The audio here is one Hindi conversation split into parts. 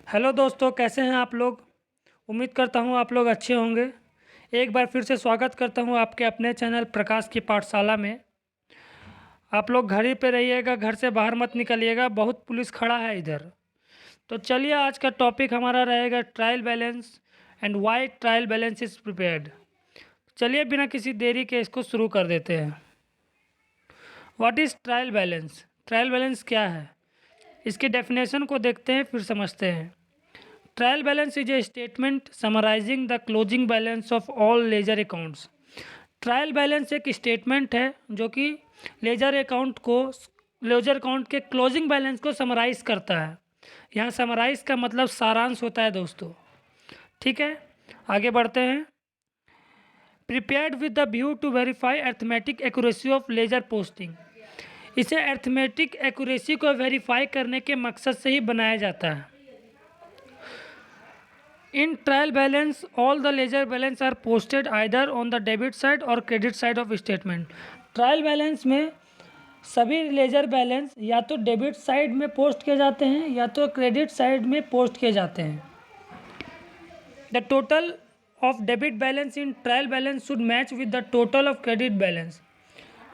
हेलो दोस्तों, कैसे हैं आप लोग। उम्मीद करता हूं आप लोग अच्छे होंगे। एक बार फिर से स्वागत करता हूं आपके अपने चैनल प्रकाश की पाठशाला में। आप लोग घर ही पे रहिएगा, घर से बाहर मत निकलिएगा, बहुत पुलिस खड़ा है इधर। तो चलिए, आज का टॉपिक हमारा रहेगा trial balance and why trial balance is prepared. चलिए, बिना किसी देरी के इसको शुरू कर देते हैं। What is trial balance? Trial balance क्या है, इसकी डेफिनेशन को देखते हैं, फिर समझते हैं। Trial balance is a statement summarizing the closing balance of all ledger accounts. Trial balance एक स्टेटमेंट है जो कि लेजर अकाउंट के क्लोजिंग बैलेंस को समराइज करता है। यहाँ समराइज का मतलब सारांश होता है दोस्तों। ठीक है, आगे बढ़ते हैं। Prepared with the view to verify arithmetic accuracy of ledger posting. इसे अर्थमेटिक एक्यूरेसी को वेरीफाई करने के मकसद से ही बनाया जाता है। In trial balance, all the ledger balance are posted either on the debit side or credit side of statement. Trial balance में सभी लेजर बैलेंस या तो डेबिट साइड में पोस्ट किए जाते हैं या तो क्रेडिट साइड में पोस्ट किए जाते हैं। The total of debit balance in trial balance should match with the total of credit balance.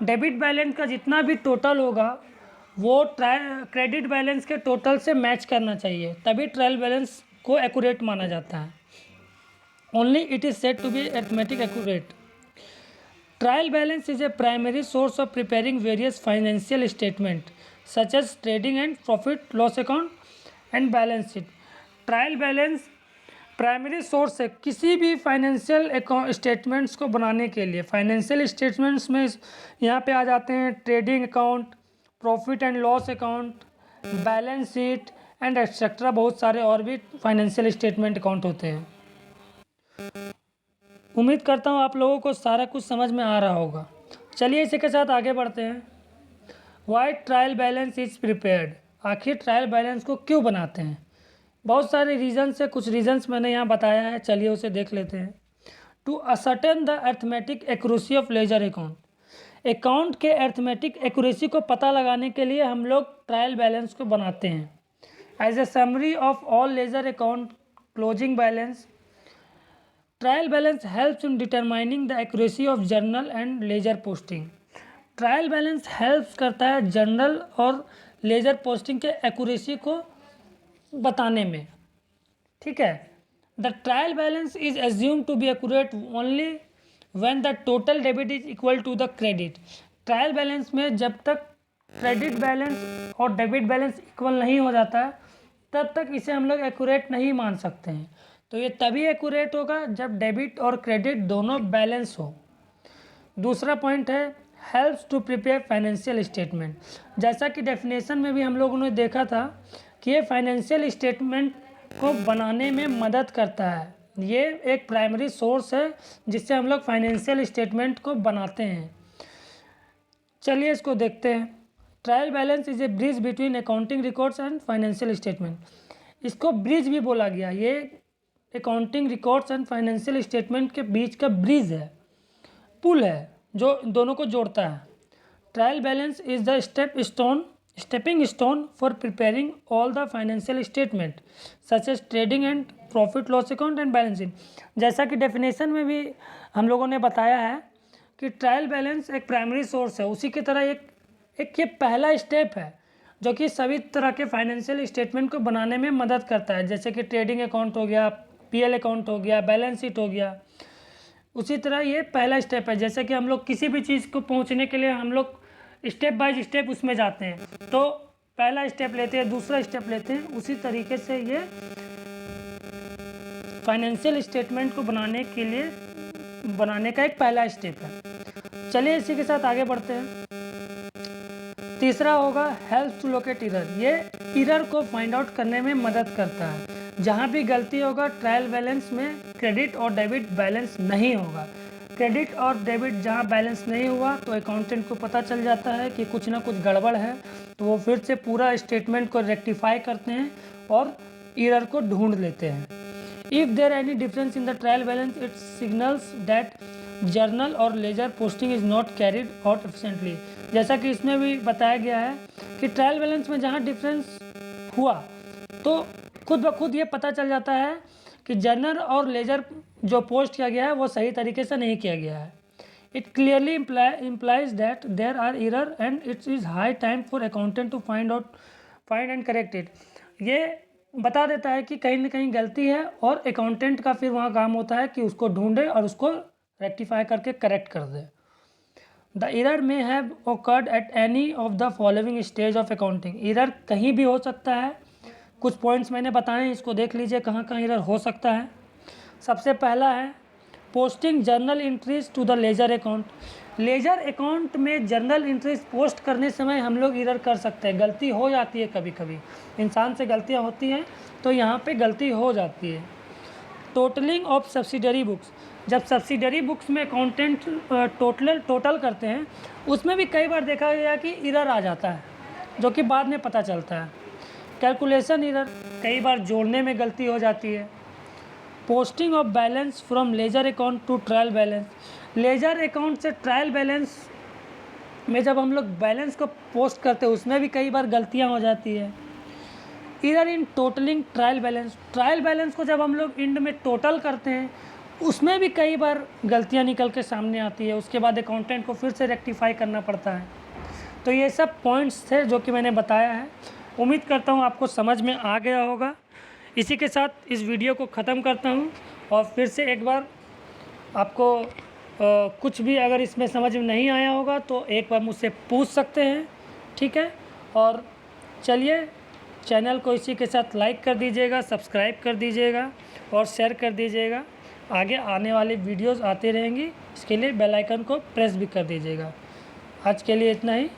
Debit balance का जितना भी टोटल होगा वो क्रेडिट बैलेंस के टोटल से मैच करना चाहिए, तभी ट्रायल बैलेंस को एक्यूरेट माना जाता है। Only it is said to be arithmetic accurate. Trial balance is a primary source of preparing various financial statement such as trading and profit loss account and balance sheet. Trial balance primary source है किसी भी फाइनेंशियल स्टेटमेंट्स को बनाने के लिए। फाइनेंशियल स्टेटमेंट्स में यहाँ पे आ जाते हैं trading account, profit and loss account, balance sheet and etcetera. बहुत सारे और भी फाइनेंशियल स्टेटमेंट अकाउंट होते हैं। उम्मीद करता हूँ आप लोगों को सारा कुछ समझ में आ रहा होगा। चलिए, इसी के साथ आगे बढ़ते हैं। Why trial balance is prepared. आखिर ट्रायल बैलेंस को क्यों बनाते हैं? बहुत सारे रीजन्स है, कुछ रीजन्स मैंने यहाँ बताया है, चलिए उसे देख लेते हैं। To ascertain the arithmetic accuracy of ledger account. Account के अर्थमेटिक एक्यूरेसी को पता लगाने के लिए हम लोग ट्रायल बैलेंस को बनाते हैं। As a summary of all ledger account closing balance, trial balance helps in determining the accuracy of journal and ledger posting. Trial balance helps करता है जर्नल और लेजर पोस्टिंग के एक्यूरेसी को बताने में। ठीक है, the trial balance is assume to be accurate only when the total debit is equal to the credit. Trial balance में जब तक क्रेडिट बैलेंस और डेबिट बैलेंस इक्वल नहीं हो जाता तब तक इसे हम लोग एक्यूरेट नहीं मान सकते हैं। तो ये तभी एक्यूरेट होगा जब डेबिट और क्रेडिट दोनों बैलेंस हो। दूसरा पॉइंट है helps to prepare financial statement. जैसा कि डेफिनेशन में भी हम लोगों ने देखा था कि ये फाइनेंशियल स्टेटमेंट को बनाने में मदद करता है। ये एक प्राइमरी सोर्स है जिससे हम लोग फाइनेंशियल स्टेटमेंट को बनाते हैं। चलिए इसको देखते हैं। Trial balance is A bridge between accounting records and financial statement. इसको ब्रिज भी बोला गया। ये accounting records and financial statement के बीच का ब्रिज है, पुल है जो दोनों को जोड़ता है। Trial balance is the stepping stone for preparing all the financial statement such as trading and profit loss account and balance sheet. जैसा कि डेफिनेशन में भी हम लोगों ने बताया है कि ट्रायल बैलेंस एक प्राइमरी सोर्स है, उसी की तरह एक ये पहला स्टेप है जो कि सभी तरह के फाइनेंशियल स्टेटमेंट को बनाने में मदद करता है। जैसे कि ट्रेडिंग अकाउंट हो गया, पीएल अकाउंट हो गया, बैलेंस शीट हो गया, उसी तरह ये पहला स्टेप है। जैसे कि हम लोग किसी भी चीज़ को पहुंचने के लिए हम लोग स्टेप बाय स्टेप उसमें जाते हैं, तो पहला स्टेप लेते हैं, दूसरा स्टेप लेते हैं, उसी तरीके से ये फाइनेंशियल स्टेटमेंट को बनाने का एक पहला स्टेप है। चलिए इसी के साथ आगे बढ़ते हैं। तीसरा होगा हेल्प टू लोकेट इरर। ये इरर को फाइंड आउट करने में मदद करता है। जहाँ भी गलती होगा ट्रायल बैलेंस में क्रेडिट और डेबिट बैलेंस नहीं होगा। क्रेडिट और डेबिट जहाँ बैलेंस नहीं हुआ तो अकाउंटेंट को पता चल जाता है कि कुछ ना कुछ गड़बड़ है, तो वो फिर से पूरा स्टेटमेंट को रेक्टिफाई करते हैं और इरर को ढूंढ लेते हैं। If there any difference in the trial balance it signals that journal और ledger posting is not carried out efficiently. जैसा कि इसमें भी बताया गया है कि ट्रायल बैलेंस में जहाँ डिफरेंस हुआ तो खुद ब खुद ये पता चल जाता है कि जर्नल और लेजर जो पोस्ट किया गया है वो सही तरीके से नहीं किया गया है। It clearly implies that there are error and it's is high time for accountant to find and correct it. ये बता देता है कि कहीं ना कहीं गलती है और अकाउंटेंट का फिर वहाँ काम होता है कि उसको ढूंढे और उसको रेक्टिफाई करके करेक्ट कर दे। द एरर में have occurred at any of the following stage of accounting. Error कहीं भी हो सकता है। कुछ पॉइंट्स मैंने बताए हैं, इसको देख लीजिए कहाँ कहाँ एरर हो सकता है। सबसे पहला है posting journal entries to the ledger account. Ledger account में जर्नल एंट्रीज पोस्ट करने समय हम लोग एरर कर सकते हैं, गलती हो जाती है, कभी कभी इंसान से गलतियां होती हैं, तो यहाँ पे गलती हो जाती है। टोटलिंग ऑफ सब्सिडरी बुक्स, जब सब्सिडरी बुक्स में अकाउंटेंट टोटल करते हैं उसमें भी कई बार देखा गया कि एरर आ जाता है, जो कि बाद में पता चलता है। कैलकुलेशन एरर, कई बार जोड़ने में गलती हो जाती है। Posting of balance from ledger account to trial balance, ledger account से ट्रायल बैलेंस में जब हम लोग बैलेंस को पोस्ट करते हैं उसमें भी कई बार गलतियां हो जाती है। Error in totalling trial balance, trial balance को जब हम लोग एंड में टोटल करते हैं उसमें भी कई बार गलतियां निकल के सामने आती है, उसके बाद अकाउंटेंट को फिर से रेक्टिफाई करना पड़ता है। तो ये सब पॉइंट्स थे जो कि मैंने बताया है। उम्मीद करता हूँ आपको समझ में आ गया होगा। इसी के साथ इस वीडियो को ख़त्म करता हूँ और फिर से एक बार आपको कुछ भी अगर इसमें समझ में नहीं आया होगा तो एक बार मुझसे पूछ सकते हैं, ठीक है। और चलिए चैनल को इसी के साथ लाइक कर दीजिएगा, सब्सक्राइब कर दीजिएगा और शेयर कर दीजिएगा। आगे आने वाली वीडियोस आते रहेंगी, इसके लिए बेल आइकन को प्रेस भी कर दीजिएगा। आज के लिए इतना ही।